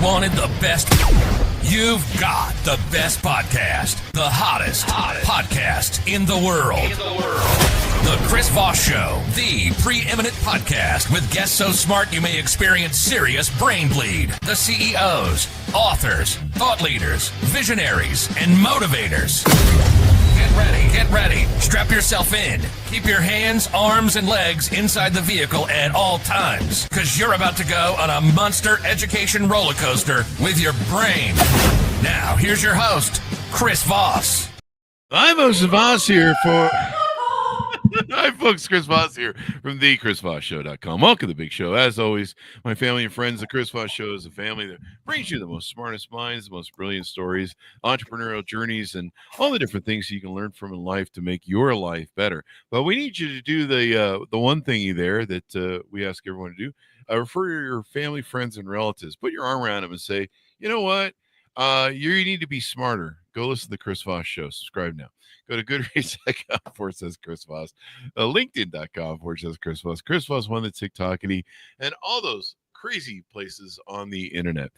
wanted the best? You've got the best podcast, the hottest podcast in the world. The Chris Voss Show, the preeminent podcast with guests so smart you may experience serious brain bleed. The CEOs, authors, thought leaders, visionaries, and motivators. Get ready. Strap yourself in. Keep your hands, arms, and legs inside the vehicle at all times, because you're about to go on a monster education roller coaster with your brain. Now, here's your host, Chris Voss. I'm Chris Voss here for... Hi, folks. Chris Voss here from the ChrisVossShow.com. Welcome to the big show. As always, my family and friends, the Chris Voss Show is a family that brings you the most smartest minds, the most brilliant stories, entrepreneurial journeys, and all the different things you can learn from in life to make your life better. But we need you to do the one thingy there that we ask everyone to do. Refer to your family, friends, and relatives. Put your arm around them and say, you know what? You need to be smarter. Go listen to the Chris Voss Show. Subscribe now. Go to goodreads.com/Chris Voss, LinkedIn.com/Chris Voss, Chris Voss One, the TikTokity, and all those crazy places on the internet.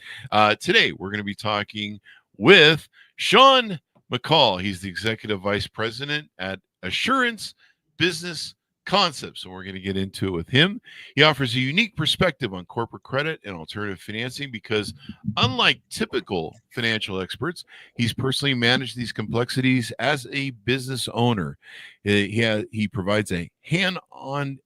Today, we're going to be talking with Sean McCall. He's the Executive Vice President at Assurance Business Concepts, and we're going to get into it with him. He offers a unique perspective on corporate credit and alternative financing because, unlike typical financial experts, he's personally managed these complexities as a business owner. He provides a hands-on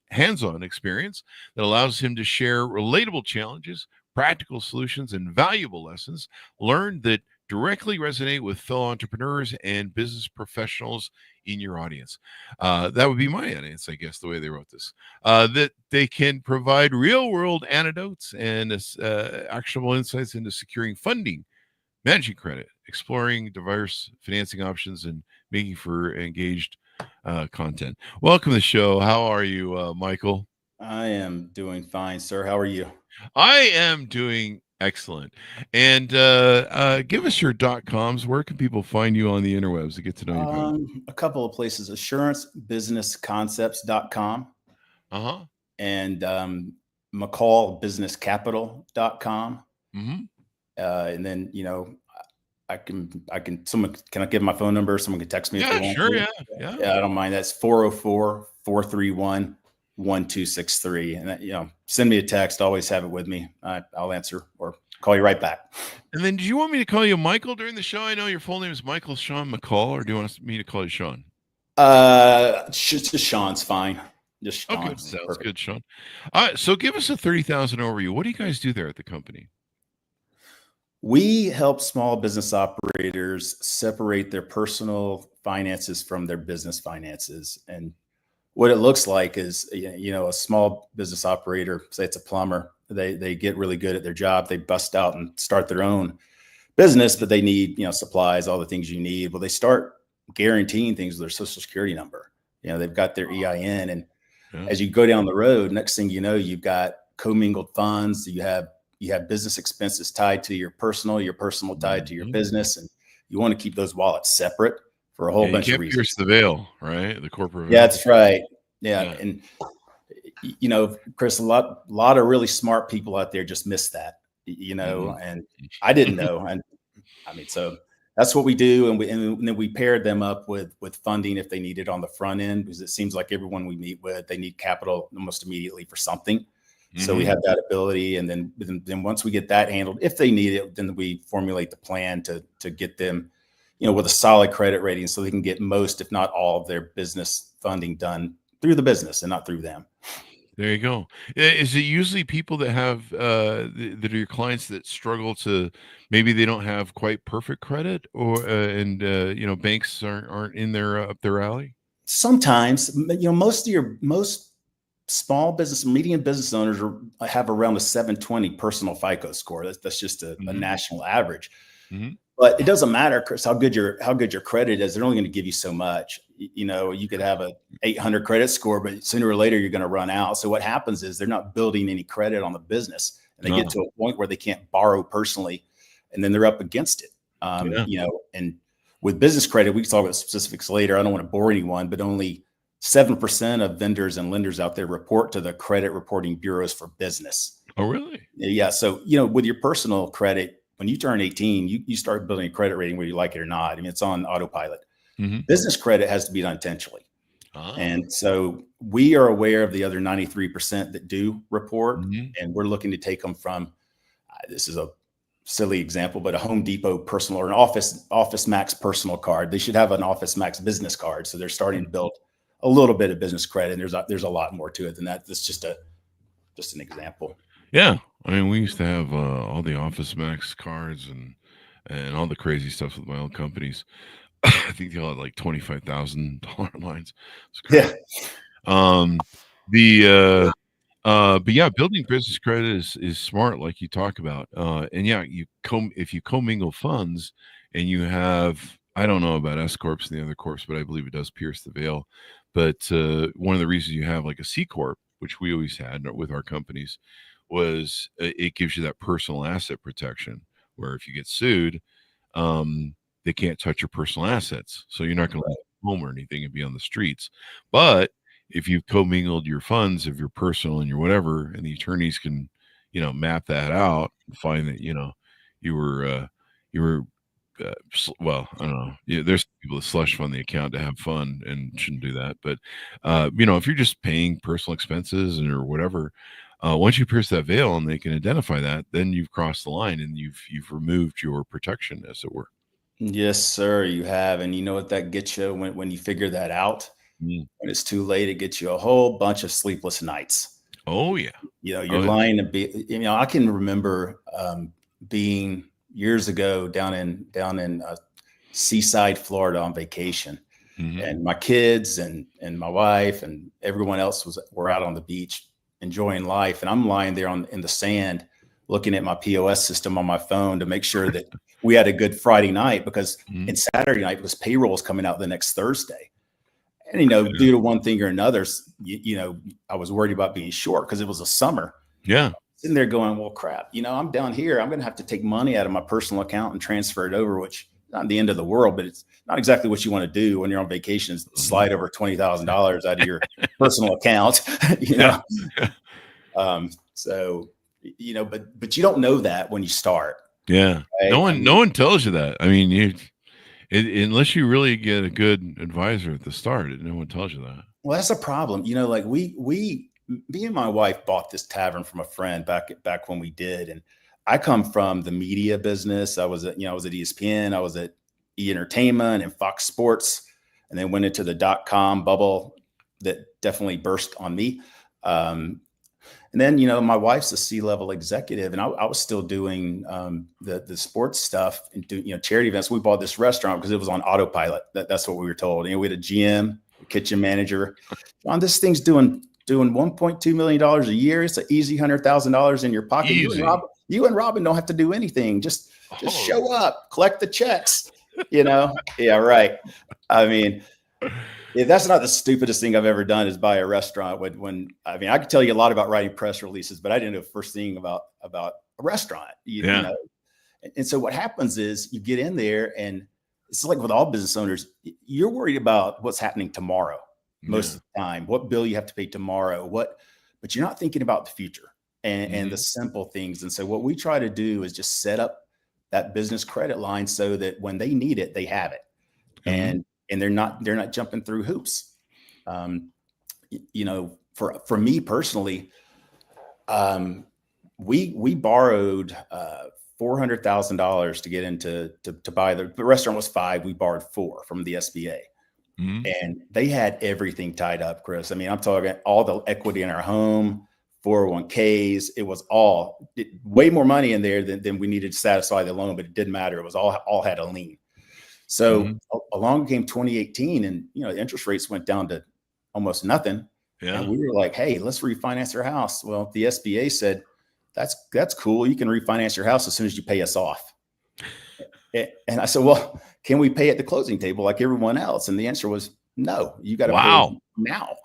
experience that allows him to share relatable challenges, practical solutions, and valuable lessons learned that directly resonate with fellow entrepreneurs and business professionals in your audience. That would be my audience, I guess, the way they wrote this. That they can provide real-world anecdotes and actionable insights into securing funding, managing credit, exploring diverse financing options, and making for engaged content. Welcome to the show. How are you, Michael? I am doing fine, sir. How are you? I am doing excellent. And give us your .coms. Where can people find you on the interwebs to get to know you better? A couple of places: assurancebusinessconcepts.com and McCallbusinesscapital.com. And then, I give my phone number. Someone can text me. Yeah, if they want sure. to. Yeah. I don't mind. That's 404-431-1263. And send me a text. Always have it with me. I'll answer or call you right back. And then, do you want me to call you Michael during the show? I know your full name is Michael Sean McCall, or do you want me to call you Sean? Just Sean's fine. Just Sean. Okay, sounds good, Sean. All right, so give us a 30,000 overview. What do you guys do there at the company? We help small business operators separate their personal finances from their business finances. And what it looks like is, a small business operator, say it's a plumber, they get really good at their job. They bust out and start their own business, but they need, supplies, all the things you need. Well, they start guaranteeing things with their social security number. They've got their EIN. And as you go down the road, next thing you know, you've got commingled funds. You have business expenses tied to your personal tied to your business. And you want to keep those wallets separate for a whole bunch of reasons. Pierce the veil, right? The corporate veil. Yeah, that's right. Yeah. And, Chris, a lot of really smart people out there just miss that, and I didn't know. And so that's what we do. And then we paired them up with funding if they need it on the front end, because it seems like everyone we meet with, they need capital almost immediately for something. So we have that ability. And then once we get that handled, if they need it, then we formulate the plan to get them, with a solid credit rating so they can get most, if not all, of their business funding done through the business and not through them. There you go. Is it usually people that have that are your clients that struggle to, maybe they don't have quite perfect credit, or banks aren't in their up their alley? Sometimes, most small business, medium business owners have around a 720 personal FICO score. That's just a national average. But it doesn't matter, Chris, how good your credit is. They're only going to give you so much. You could have a 800 credit score, but sooner or later you're going to run out. So what happens is they're not building any credit on the business, and they get to a point where they can't borrow personally, and then they're up against it. And with business credit, we can talk about specifics later. I don't want to bore anyone, but only 7% of vendors and lenders out there report to the credit reporting bureaus for business. Oh, really? Yeah. So, with your personal credit, when you turn 18, you start building a credit rating whether you like it or not. I mean, it's on autopilot. Mm-hmm. Business credit has to be done intentionally. Ah. And so we are aware of the other 93% that do report, Mm-hmm. and we're looking to take them from, this is a silly example, but a Home Depot personal or an Office Max personal card. They should have an Office Max business card. So they're starting to build a little bit of business credit. And there's a lot more to it than that. That's just an example. Yeah. I mean, we used to have all the Office Max cards and all the crazy stuff with my old companies. I think they all had like $25,000 lines. It's crazy. Yeah. But yeah, building business credit is smart, like you talk about. And yeah, if you commingle funds and you have, I don't know about S corps and the other corps, but I believe it does pierce the veil. But one of the reasons you have like a C corp, which we always had with our companies, was it gives you that personal asset protection, where if you get sued, they can't touch your personal assets. So you're not going to leave home or anything and be on the streets. But if you've commingled your funds of your personal and your whatever, and the attorneys can, map that out and find that, you were, well, I don't know. Yeah, there's people that slush fund the account to have fun and shouldn't do that. But, if you're just paying personal expenses or whatever, once you pierce that veil and they can identify that, then you've crossed the line and you've removed your protection, as it were. Yes, sir, you have. And you know what that gets you when you figure that out? When it's too late, it gets you a whole bunch of sleepless nights. Oh, yeah. You're lying to be, I can remember being years ago down in Seaside, Florida on vacation. Mm-hmm. And my kids and my wife and everyone else were out on the beach enjoying life. And I'm lying there in the sand looking at my POS system on my phone to make sure that we had a good Friday night, because in Saturday night was payrolls coming out the next Thursday. And, due to one thing or another, I was worried about being short because it was a summer. Yeah. Sitting there going, well, crap, I'm down here. I'm going to have to take money out of my personal account and transfer it over, which is not the end of the world, but it's not exactly what you want to do when you're on vacation, is slide over $20,000 out of your personal account, So, but you don't know that when you start. Yeah. Right? No one tells you that. I mean, unless you really get a good advisor at the start, no one tells you that. Well, that's a problem. Like me and my wife bought this tavern from a friend back when we did. And I come from the media business. I was at ESPN, I was at E! Entertainment and Fox Sports, and then went into the .com bubble that definitely burst on me. And then, my wife's a C-level executive, and I was still doing the sports stuff and doing, charity events. We bought this restaurant because it was on autopilot. That's what we were told. We had a GM, a kitchen manager. John, this thing's doing $1.2 million a year. It's an easy $100,000 in your pocket. Easy. You and Robin don't have to do anything. Just show up, collect the checks. Yeah, right. I mean, yeah, that's not the stupidest thing I've ever done, is buy a restaurant. When I could tell you a lot about writing press releases, but I didn't know the first thing about a restaurant. You know? And so what happens is you get in there, and it's like with all business owners, you're worried about what's happening tomorrow most of the time, what bill you have to pay tomorrow, but you're not thinking about the future and the simple things. And so what we try to do is just set up that business credit line so that when they need it, they have it. And they're not jumping through hoops. For me personally, we borrowed $400,000 to get into to buy the restaurant. Was 5. We borrowed 4 from the SBA, and they had everything tied up, Chris. I mean, I'm talking all the equity in our home, 401ks. It was way more money in there than we needed to satisfy the loan, but it didn't matter. It was all had a lien. So along came 2018, and the interest rates went down to almost nothing. Yeah. And we were like, hey, let's refinance our house. Well, the SBA said, that's cool. You can refinance your house as soon as you pay us off. And I said, well, can we pay at the closing table like everyone else? And the answer was no. You got to pay now.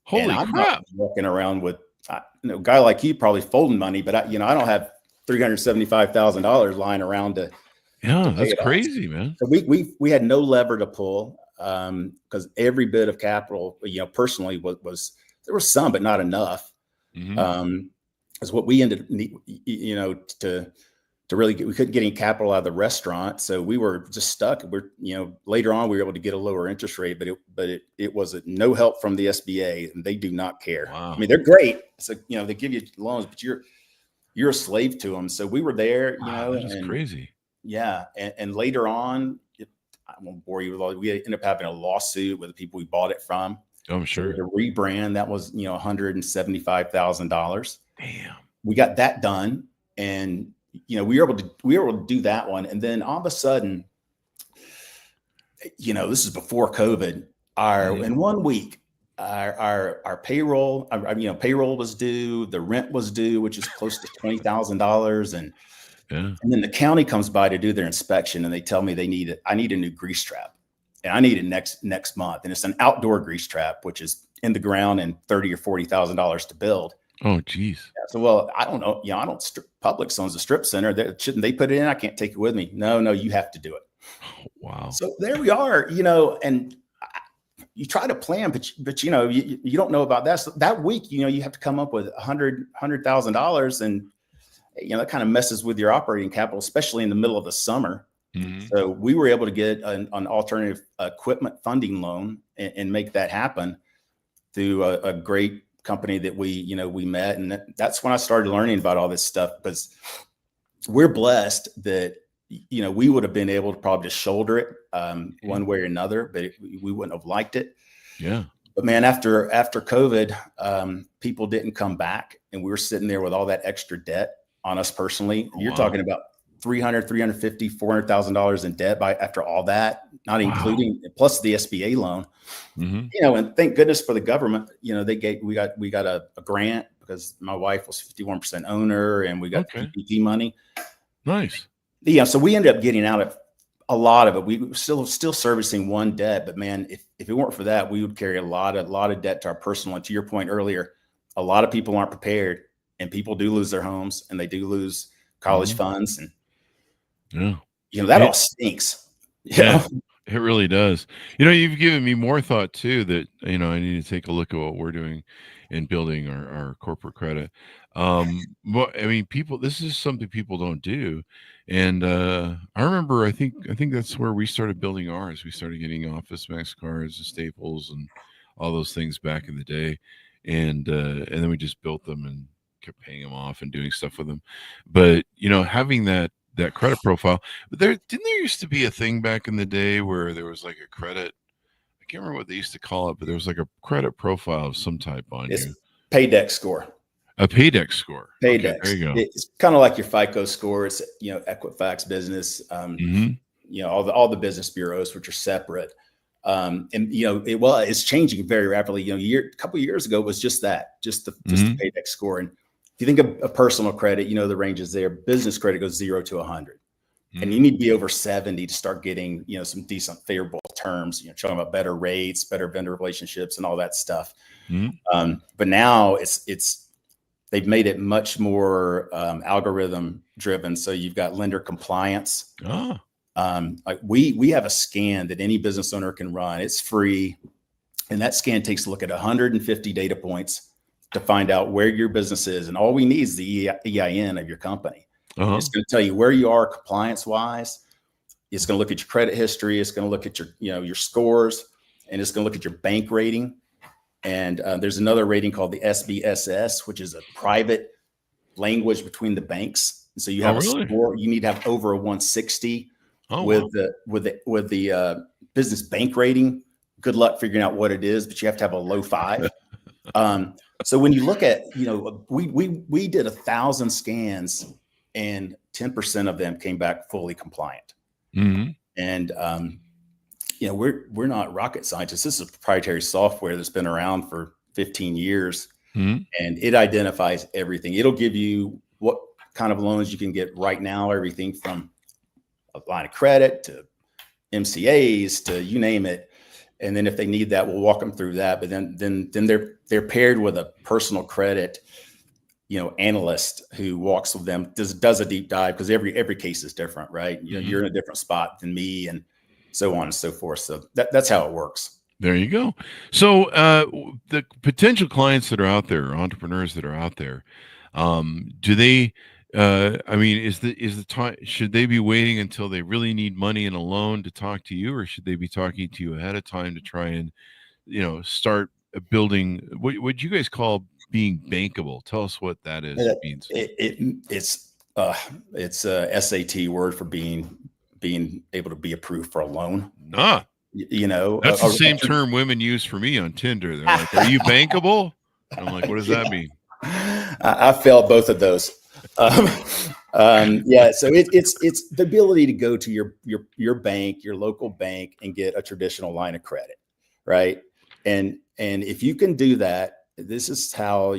Holy and I'm crap! Not walking around with a guy like you probably folding money, but I don't have $375,000 lying around to. Yeah, that's crazy, man. So we had no lever to pull because every bit of capital, personally was there was some, but not enough. is what we ended, to really we couldn't get any capital out of the restaurant. So we were just stuck. Later on we were able to get a lower interest rate, but it was no help from the SBA, and they do not care. Wow. I mean, they're great. So, they give you loans, but you're a slave to them. So we were there, That is crazy. Yeah. And later on, I won't bore you with all, we ended up having a lawsuit with the people we bought it from. I'm sure. To rebrand, that was, $175,000. Damn. We got that done. And, we were able to do that one. And then all of a sudden, this is before COVID, in 1 week, our payroll, payroll was due, the rent was due, which is close to $20,000. And then the county comes by to do their inspection, and they tell me I need a new grease trap, and I need it next month. And it's an outdoor grease trap, which is in the ground and $30,000 or $40,000 to build. Oh, geez. Yeah, so, well, I don't know. I don't. Publix owns a strip center. Shouldn't they put it in? I can't take it with me. No, you have to do it. Oh, wow. So there we are. And you try to plan, but you don't know about that. So that week, you have to come up with $100,000, and that kind of messes with your operating capital, especially in the middle of the summer. Mm-hmm. So we were able to get an alternative equipment funding loan and make that happen through a great company that we met. And that's when I started learning about all this stuff, because we're blessed that, we would have been able to probably just shoulder it one way or another, but we wouldn't have liked it. Yeah. But man, after COVID, people didn't come back, and we were sitting there with all that extra debt on us personally. You're talking about $300,000, $350,000, $400,000 in debt after all that, not including plus the SBA loan. Mm-hmm. And thank goodness for the government. We got a grant because my wife was 51% owner, and we got PPP money. Nice. Yeah, so we ended up getting out of a lot of it. We were still servicing one debt, but man, if it weren't for that, we would carry a lot of debt to our personal. And to your point earlier, a lot of people aren't prepared, and people do lose their homes, and they do lose college funds, and that all stinks. Yeah, it really does. You've given me more thought too that I need to take a look at what we're doing in building our corporate credit. But I mean, this is something people don't do. And I remember, I think that's where we started building ours. We started getting Office Max cards and Staples and all those things back in the day, and then we just built them and kept paying them off and doing stuff with them. But having that credit profile, there used to be a thing back in the day where there was like a credit. I can't remember what they used to call it, but there was like a credit profile of some type on you. Paydex score. A Paydex score. Paydex. Okay, there you go. It's kind of like your FICO score. It's Equifax Business. All the business bureaus, which are separate. It's changing very rapidly. A couple of years ago it was just the Paydex score. And if you think of a personal credit, the ranges there. Business credit goes 0 to 100, and you need to be over 70 to start getting some decent favorable terms. Talking about better rates, better vendor relationships, and all that stuff. But now they've made it much more algorithm driven. So you've got lender compliance. Like we have a scan that any business owner can run. It's free. And that scan takes a look at 150 data points to find out where your business is. And all we need is the EIN of your company. It's going to tell you where you are compliance wise. It's going to look at your credit history. It's going to look at your scores, and it's going to look at your bank rating. And there's another rating called the SBSS, which is a private language between the banks. And so you have a score. You need to have over a 160 with the business bank rating. Good luck figuring out what it is, but you have to have a low 5. So when you look at, we did 1,000 scans, and 10% of them came back fully compliant. Mm-hmm. And we're not rocket scientists. This is proprietary software that's been around for 15 years, and it identifies everything. It'll give you what kind of loans you can get right now, everything from a line of credit to MCAs to you name it. And then if they need that, we'll walk them through that. But then they're paired with a personal credit, analyst who walks with them, does a deep dive, because every case is different, right? You're in a different spot than me, and so on and so forth. So that's how it works. There you go. So the potential clients that are out there, entrepreneurs that are out there, Do they? I mean, is the time? Should they be waiting until they really need money and a loan to talk to you, or should they be talking to you ahead of time to try and start building what you guys call being bankable? Tell us what that means. It's a SAT word for being able to be approved for a loan. Nah, that's the same term women use for me on Tinder. They're like, "Are you bankable?" And I'm like, "What does that mean?" I failed both of those. Yeah, so it's the ability to go to your bank, your local bank, and get a traditional line of credit, right? And if you can do that, this is how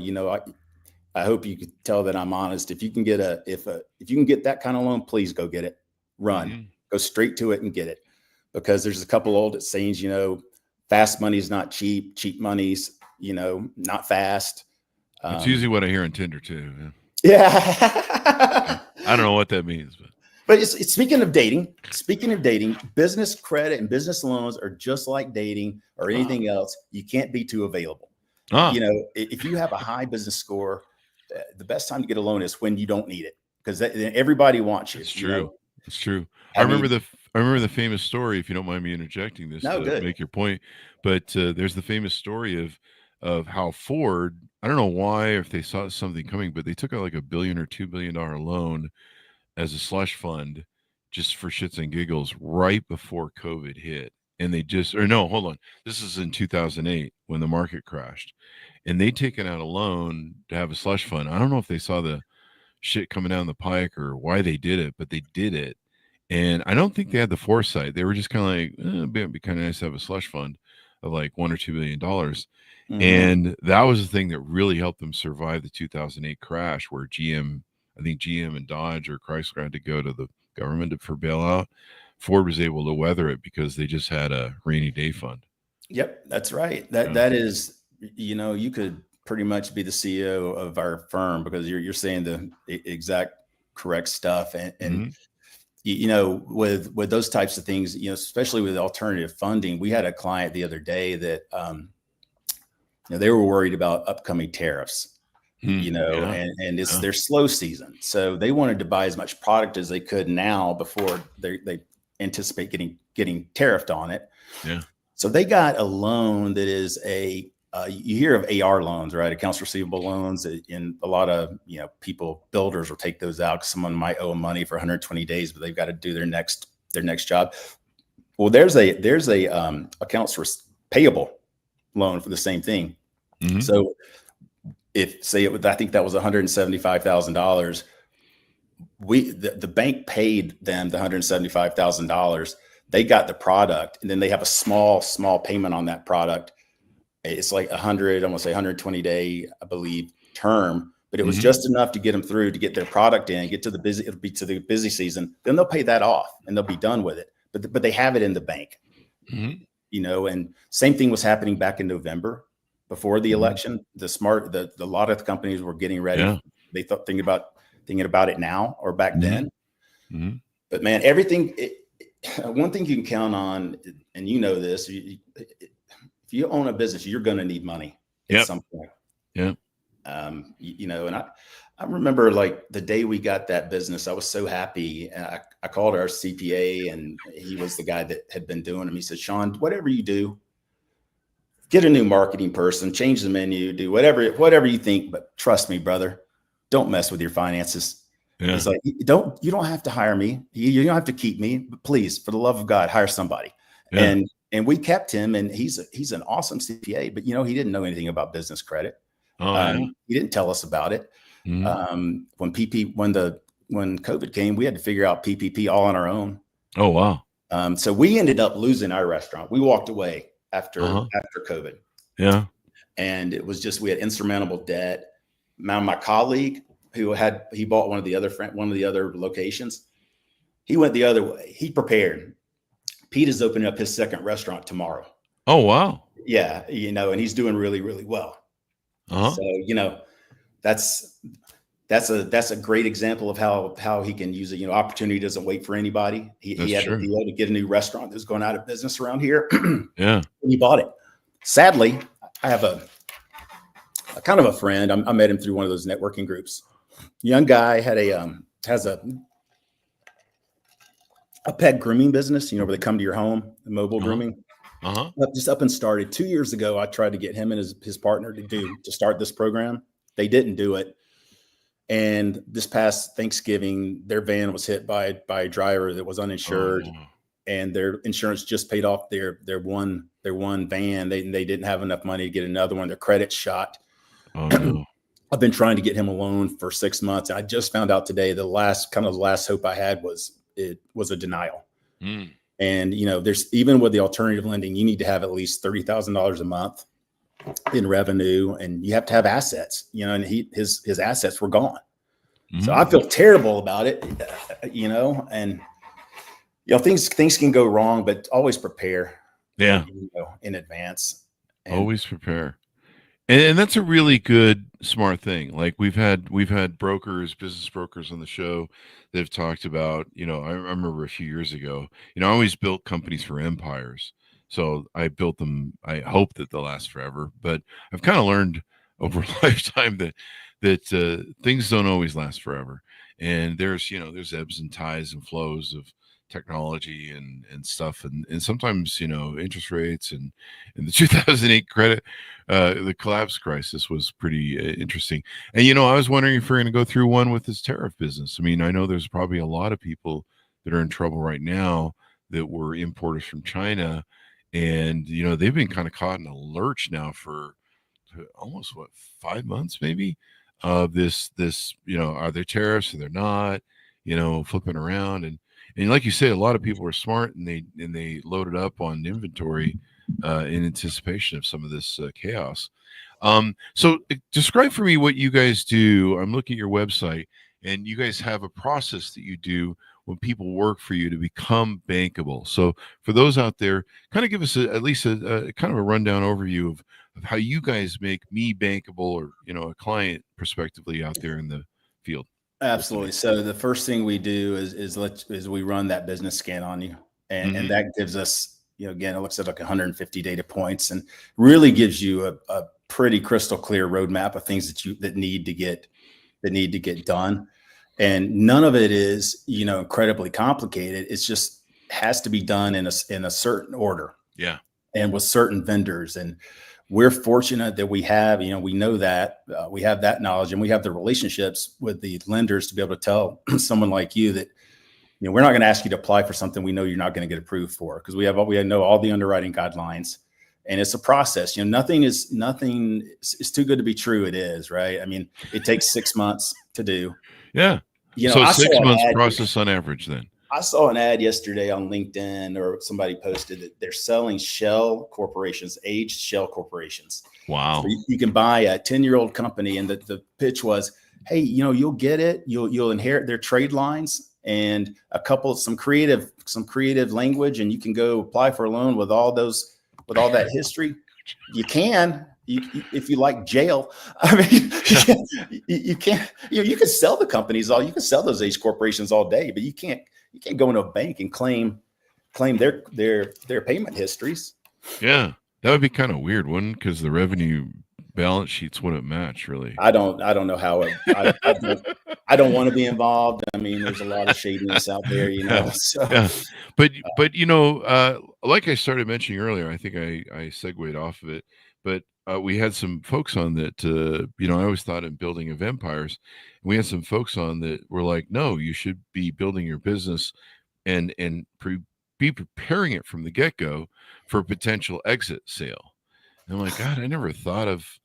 I hope you could tell that I'm honest. If you can get if you can get that kind of loan, please go get it. Run, go straight to it and get it, because there's a couple old sayings. Fast money is not cheap. Cheap money's not fast. That's usually what I hear on Tinder too. Yeah. I don't know what that means, but it's speaking of dating, business credit and business loans are just like dating or anything else. You can't be too available. If you have a high business score, the best time to get a loan is when you don't need it, because everybody wants you. It's true. It's true. I remember the famous story, if you don't mind me interjecting this to make your point, but there's the famous story of how Ford, I don't know why, or if they saw something coming, but they took out like $1 billion or $2 billion loan as a slush fund just for shits and giggles right before COVID hit. And hold on. This is in 2008 when the market crashed, and they taken out a loan to have a slush fund. I don't know if they saw the shit coming down the pike or why they did it, but they did it. And I don't think they had the foresight. They were just kind of like, it'd be kind of nice to have a slush fund of like $1 or $2 billion. Mm-hmm. And that was the thing that really helped them survive the 2008 crash, where GM and Dodge or Chrysler had to go to the government for bailout. Ford was able to weather it because they just had a rainy day fund. Yep, that's right. That is, you could pretty much be the CEO of our firm because you're saying the exact correct stuff. And with those types of things, especially with alternative funding, we had a client the other day that they were worried about upcoming tariffs, and it's their slow season. So they wanted to buy as much product as they could now before they anticipate getting tariffed on it. Yeah. So they got a loan that is you hear of AR loans, right? Accounts receivable loans. And a lot of, builders will take those out because someone might owe them money for 120 days, but they've got to do their next job. Well, there's a accounts payable loan for the same thing. Mm-hmm. So I think that was $175,000. The bank paid them the $175,000. They got the product, and then they have a small payment on that product. It's like 120 day, I believe, term, but it was just enough to get them through to get their product in, get to the busy season. Then they'll pay that off and they'll be done with it. But they have it in the bank, and same thing was happening back in November before the election. The lot of the companies were getting ready. Yeah. They thought thinking about it now or back then. Mm-hmm. But man, everything. One thing you can count on, and this. If you own a business, you're going to need money at some point. Yeah. And I remember like the day we got that business, I was so happy. And I called our CPA, and he was the guy that had been doing them. He said, "Sean, whatever you do, get a new marketing person, change the menu, do whatever you think. But trust me, brother, don't mess with your finances." Yeah. He's like, you don't have to hire me. You don't have to keep me, but please, for the love of God, hire somebody. Yeah. And we kept him, and he's an awesome CPA, but he didn't know anything about business credit. He didn't tell us about it. Mm-hmm. When COVID came, we had to figure out PPP all on our own. Oh, wow. So we ended up losing our restaurant. We walked away after COVID. Yeah. And it was just, we had insurmountable debt. Now my colleague he bought one of the other locations. He went the other way. He prepared. Pete is opening up his second restaurant tomorrow. Oh, wow. Yeah. And he's doing really, really well. So, that's a great example of how he can use it. Opportunity doesn't wait for anybody. He had to get a new restaurant that was going out of business around here. Yeah. And he bought it. Sadly, I have kind of a friend. I met him through one of those networking groups. Young guy had has a pet grooming business, where they come to your home, mobile grooming. Just up and started 2 years ago. I tried to get him and his partner to start this program. They didn't do it. And this past Thanksgiving, their van was hit by a driver that was uninsured, and their insurance just paid off their one van. They didn't have enough money to get another one. Their credit's shot. Oh no. I've been trying to get him a loan for 6 months. I just found out today the last hope I had was a denial. And there's, even with the alternative lending, you need to have at least $30,000 a month in revenue, and you have to have assets. And his assets were gone. So I feel terrible about it. And things can go wrong, but always prepare. Yeah. In advance. Always prepare. And that's a really good, smart thing. Like we've had business brokers on the show that have talked about, I remember a few years ago, I always built companies for empires. So I built them. I hope that they'll last forever, but I've kind of learned over a lifetime that things don't always last forever. And there's ebbs and ties and flows of technology and stuff. And sometimes, interest rates and the 2008 credit, the collapse crisis was pretty interesting. And, I was wondering if we're going to go through one with this tariff business. I mean, I know there's probably a lot of people that are in trouble right now that were importers from China. And, they've been kind of caught in a lurch now for almost 5 months, maybe, of this, are there tariffs or they're not, flipping around. And like you say, a lot of people are smart and they loaded up on inventory in anticipation of some of this chaos. So describe for me what you guys do. I'm looking at your website, and you guys have a process that you do when people work for you to become bankable. So for those out there, kind of give us at least a kind of a rundown overview of how you guys make me bankable, or a client prospectively out there in the field. Absolutely. So the first thing we do is we run that business scan on you, and that gives us, again, it looks at like 150 data points and really gives you a pretty crystal clear roadmap of things that need to get done. And none of it is, incredibly complicated. It's just has to be done in a certain order. Yeah. And with certain vendors. And we're fortunate that we have, we know that we have that knowledge, and we have the relationships with the lenders to be able to tell someone like you that, we're not going to ask you to apply for something we know you're not going to get approved for, because we know all the underwriting guidelines, and it's a process. Nothing is too good to be true. It is, right? I mean, it takes 6 months to do. Yeah. So 6 months process on average then. I saw an ad yesterday on LinkedIn, or somebody posted that they're selling shell corporations, aged shell corporations. Wow. So you can buy a 10-year-old company, and the pitch was, hey, you'll get it. You'll inherit their trade lines and some creative language, and you can go apply for a loan with all that history. You can. If you like jail, I mean, you can't. You can sell the companies you can sell those age corporations all day, but you can't go into a bank and claim their payment histories. Yeah, that would be kind of weird, wouldn't it? Because the revenue balance sheets wouldn't match, really. I don't know how I don't want to be involved. I mean, there's a lot of shadiness out there, So. Yeah, but like I started mentioning earlier, I think I segued off of it, but. We had some folks on that, I always thought in building of empires, we had some folks on that were like, no, you should be building your business and be preparing it from the get-go for a potential exit sale. And I'm like, God, I never thought of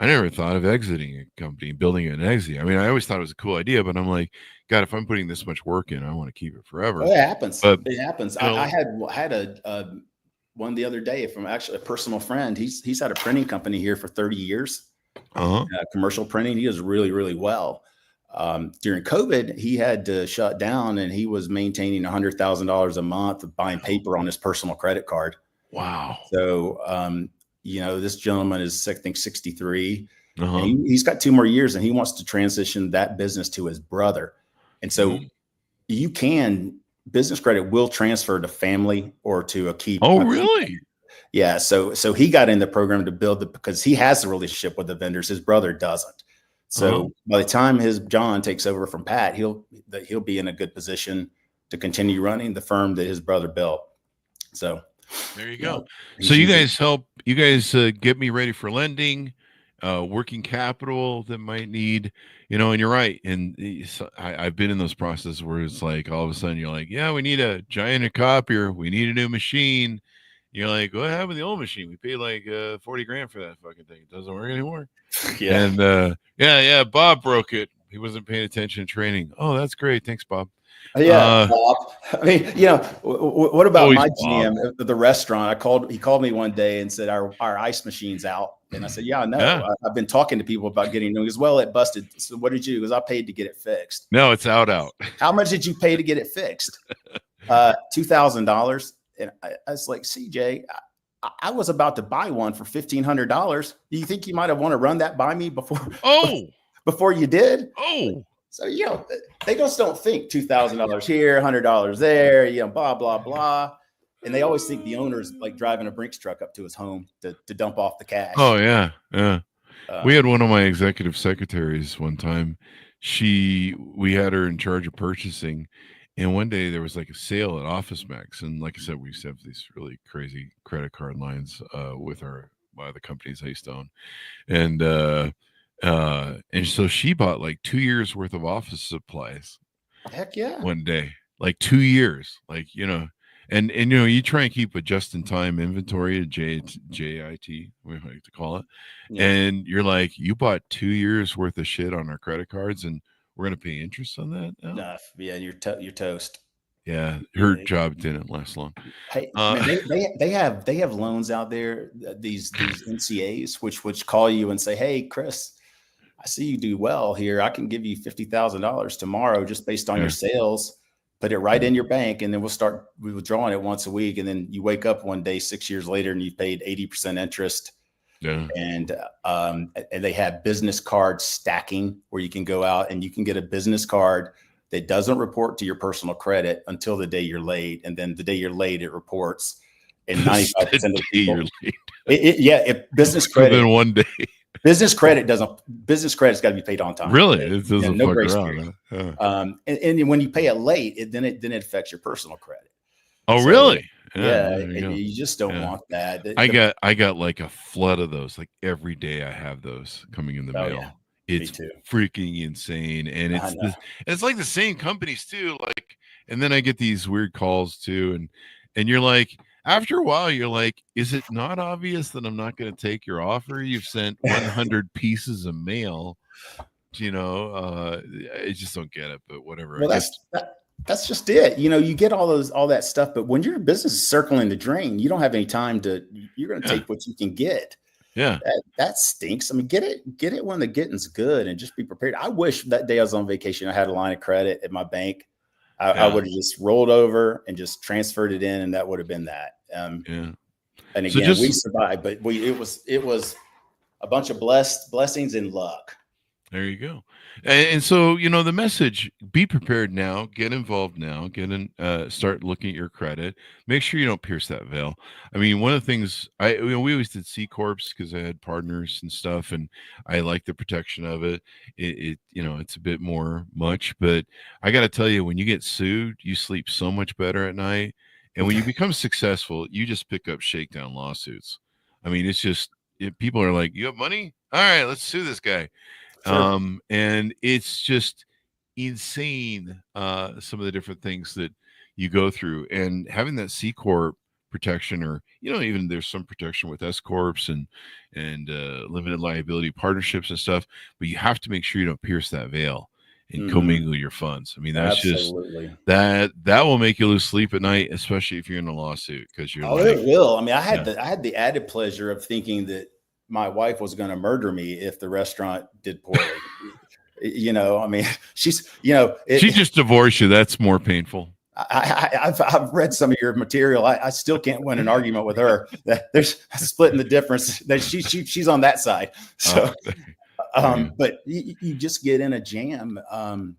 exiting a company, building an exit. I mean, I always thought it was a cool idea, but I'm like, God, if I'm putting this much work in, I want to keep it forever. It happens. It happens. I had a one the other day from actually a personal friend. He's had a printing company here for 30 years, commercial printing. He does really, really well. During COVID, he had to shut down, and he was maintaining $100,000 a month of buying paper on his personal credit card. Wow. So, this gentleman is, I think, 63. And he's got 2 more years, and he wants to transition that business to his brother. And so business credit will transfer to family or to a key. Oh, really? Yeah. So he got in the program to build because he has the relationship with the vendors. His brother doesn't. So by the time John takes over from Pat, he'll be in a good position to continue running the firm that his brother built. So there you go. So you guys get me ready for lending, working capital that might need, and you're right. And I've been in those processes where it's like all of a sudden you're like, yeah, we need a giant copier. We need a new machine. You're like, what happened to the old machine? We paid like $40,000 for that fucking thing. It doesn't work anymore. Yeah. And Bob broke it. He wasn't paying attention to training. Oh, that's great. Thanks, Bob. Yeah, Bob. I mean, what about my GM Bob at the restaurant? He called me one day and said our ice machine's out, and I said, yeah, I know. Yeah. I've been talking to people about getting it. He goes, well, it busted. So what did you do? Because I paid to get it fixed. No, it's out. How much did you pay to get it fixed? $2,000. And I was like, CJ, I was about to buy one for $1,500. Do you think you might have want to run that by me before you did? Oh. So, they just don't think $2,000 here, $100 there, blah, blah, blah. And they always think the owner's like driving a Brinks truck up to his home to dump off the cash. Oh, yeah. Yeah. We had one of my executive secretaries one time. We had her in charge of purchasing. And one day there was like a sale at Office Max. And like I said, we used to have these really crazy credit card lines with the companies I used to own. And so she bought like 2 years worth of office supplies. Heck yeah. One day, like 2 years, and you try and keep a just-in-time inventory, JIT, we like to call it. Yeah. And you're like, you bought 2 years worth of shit on our credit cards and we're going to pay interest on that now? Enough. Yeah. You're toast. Yeah. Her job didn't last long. Hey, man, they have loans out there, these NCAs, which call you and say, hey, Chris, I see you do well here. I can give you $50,000 tomorrow just based on your sales. Put it right in your bank, and then we'll start withdrawing it once a week. And then you wake up one day 6 years later, and you've paid 80% interest. Yeah. And they have business card stacking where you can go out and you can get a business card that doesn't report to your personal credit until the day you're late, and then the day you're late, it reports. And 95% of people, business credit. Within one day. Business credit's got to be paid on time. Really? It doesn't no fuck grace around. period. And when you pay it late, it affects your personal credit. Oh, so, really? Yeah. You just don't want that. I got like a flood of those. Like every day I have those coming in the mail. Yeah. It's freaking insane. And it's like the same companies too. Like, and then I get these weird calls too. And you're like, after a while, you're like, is it not obvious that I'm not going to take your offer? You've sent 100 pieces of mail, I just don't get it, but whatever. Well, that's just it. You get all that stuff, but when your business is circling the drain, you don't have any time you're going to take what you can get. Yeah. That stinks. I mean, get it when the getting's good and just be prepared. I wish that day I was on vacation, I had a line of credit at my bank. I would have just rolled over and just transferred it in, and that would have been that. And again, we survived, but it was a bunch of blessings and luck. There you go. And so, the message, be prepared now, get involved now, start looking at your credit, make sure you don't pierce that veil. I mean, one of the things we always did C Corps because I had partners and stuff, and I like the protection of it. It's a bit more much, but I got to tell you, when you get sued, you sleep so much better at night. And when you become successful, you just pick up shakedown lawsuits. I mean, it's just, people are like, you have money? All right, let's sue this guy. Sure. And it's just insane, some of the different things that you go through, and having that C Corp protection, or even there's some protection with S Corps and limited liability partnerships and stuff, but you have to make sure you don't pierce that veil and commingle your funds. I mean, that's Absolutely. Just that will make you lose sleep at night, especially if you're in a lawsuit, because you're it will. I mean, I had the added pleasure of thinking that my wife was going to murder me if the restaurant did poorly. I mean, she just divorced you. That's more painful. I've read some of your material. I still can't win an argument with her. There's splitting the difference. That she's on that side. So, but you just get in a jam, and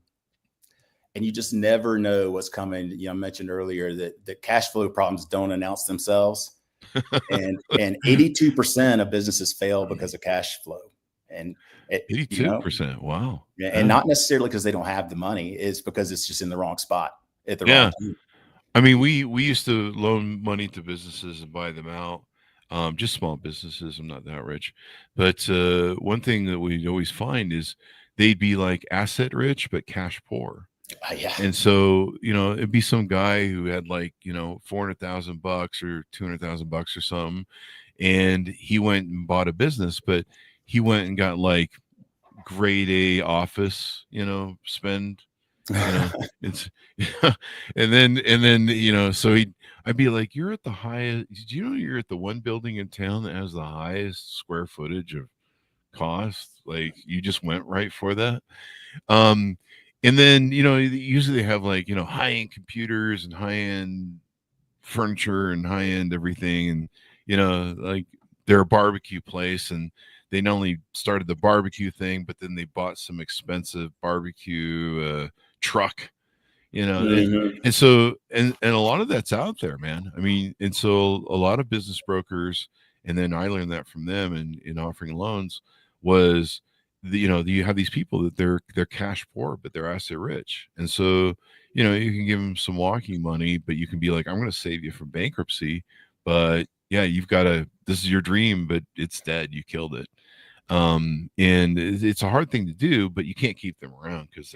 you just never know what's coming. I mentioned earlier that cash flow problems don't announce themselves. and 82% of businesses fail because of cash flow. And 82%. Wow. And not necessarily because they don't have the money, it's because it's just in the wrong spot at the Yeah. wrong time. I mean, we used to loan money to businesses and buy them out. Just small businesses. I'm not that rich. But one thing that we always find is they'd be like asset rich, but cash poor. Yeah. And so, it'd be some guy who had like, $400,000 or $200,000 or something. And he went and bought a business, but he went and got like grade A office, spend, it's, and then, so I'd be like, you're at the highest, do you know you're at the one building in town that has the highest square footage of cost? Like you just went right for that. And then, usually they have like, high-end computers and high-end furniture and high-end everything. And, like they're a barbecue place and they not only started the barbecue thing, but then they bought some expensive barbecue truck, and so, and a lot of that's out there, man. I mean, and so a lot of business brokers, and then I learned that from them in offering loans was, you have these people that they're cash poor, but they're asset rich. And so, you can give them some walking money, but you can be like, I'm going to save you from bankruptcy. But yeah, this is your dream, but it's dead. You killed it. And it's a hard thing to do, but you can't keep them around because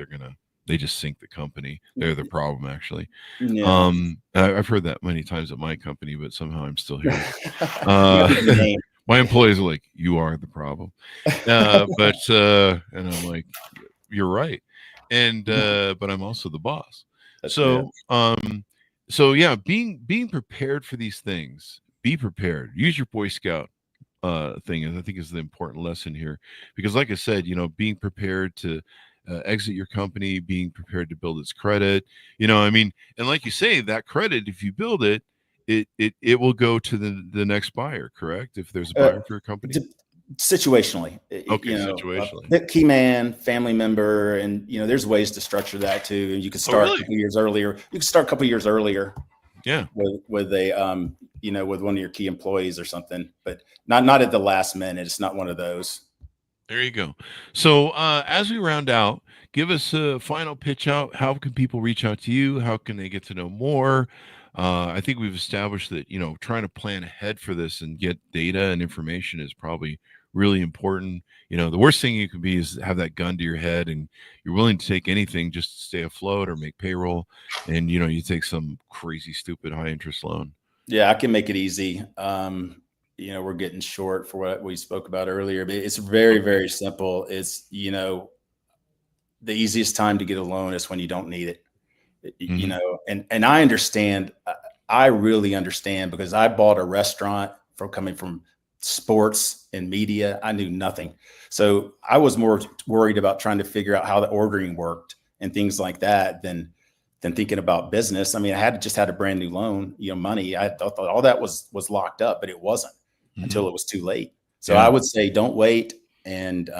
they just sink the company. They're the problem, actually. Yeah. I've heard that many times at my company, but somehow I'm still here. My employees are like, you are the problem. But and I'm like, you're right. And but I'm also the boss. So yeah, being prepared for these things, be prepared. Use your Boy Scout thing, I think is the important lesson here. Because like I said, being prepared to exit your company, being prepared to build its credit, I mean, and like you say, that credit, if you build it, it will go to the next buyer, correct? If there's a buyer for a company, situationally. Okay, situationally. The key man, family member, and there's ways to structure that too. You can start a couple years earlier. You can start a couple years earlier. Yeah, with a with one of your key employees or something, but not at the last minute. It's not one of those. There you go. So as we round out, give us a final pitch out. How can people reach out to you? How can they get to know more? I think we've established that, trying to plan ahead for this and get data and information is probably really important. The worst thing you can be is have that gun to your head and you're willing to take anything just to stay afloat or make payroll. And, you take some crazy, stupid high interest loan. Yeah, I can make it easy. We're getting short for what we spoke about earlier, but it's very, very simple. It's, the easiest time to get a loan is when you don't need it. And I understand, I really understand, because I bought a restaurant coming from sports and media. I knew nothing. So I was more worried about trying to figure out how the ordering worked and things like that than thinking about business. I mean, I had a brand new loan, money. I thought all that was locked up, but it wasn't until it was too late. So I would say, don't wait. And,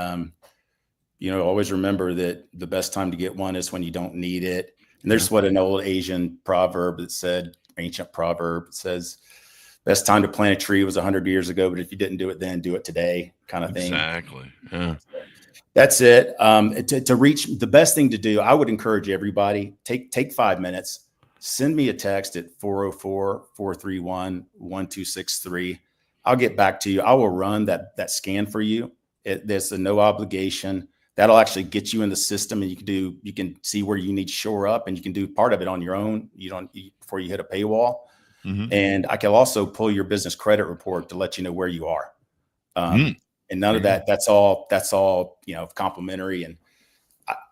always remember that the best time to get one is when you don't need it. And there's what an old Asian proverb ancient proverb says, best time to plant a tree was 100 years ago, but if you didn't do it then, do it today, kind of thing. Exactly. Yeah. That's it. To reach, the best thing to do, I would encourage everybody, take 5 minutes, send me a text at 404-431-1263. I'll get back to you. I will run that scan for you. There's a no obligation. That'll actually get you in the system, and you can see where you need to shore up, and you can do part of it on your own. Before you hit a paywall. Mm-hmm. And I can also pull your business credit report to let you know where you are. And none of that, that's all, complimentary. And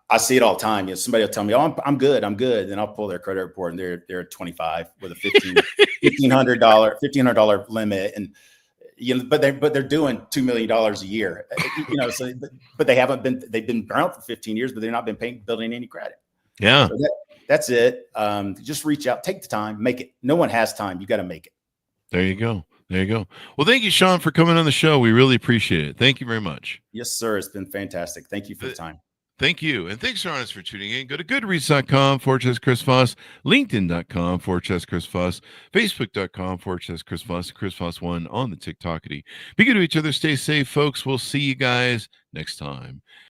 I see it all the time. Somebody will tell me, oh, I'm good. Then I'll pull their credit report and they're at 25 with a $1,500 limit. And, but they're doing $2 million a year, but they've been around for 15 years, but they've not been building any credit. Yeah. So that's it. Just reach out, take the time, make it. No one has time. You got to make it. There you go. Well, thank you, Sean, for coming on the show. We really appreciate it. Thank you very much. Yes, sir. It's been fantastic. Thank you for the time. Thank you. And thanks, Ernest, for tuning in. Go to goodreads.com/Chris Voss, LinkedIn.com/Chris Voss, Facebook.com/Chris Voss, Chris Voss1 on the TikTokity. Be good to each other. Stay safe, folks. We'll see you guys next time.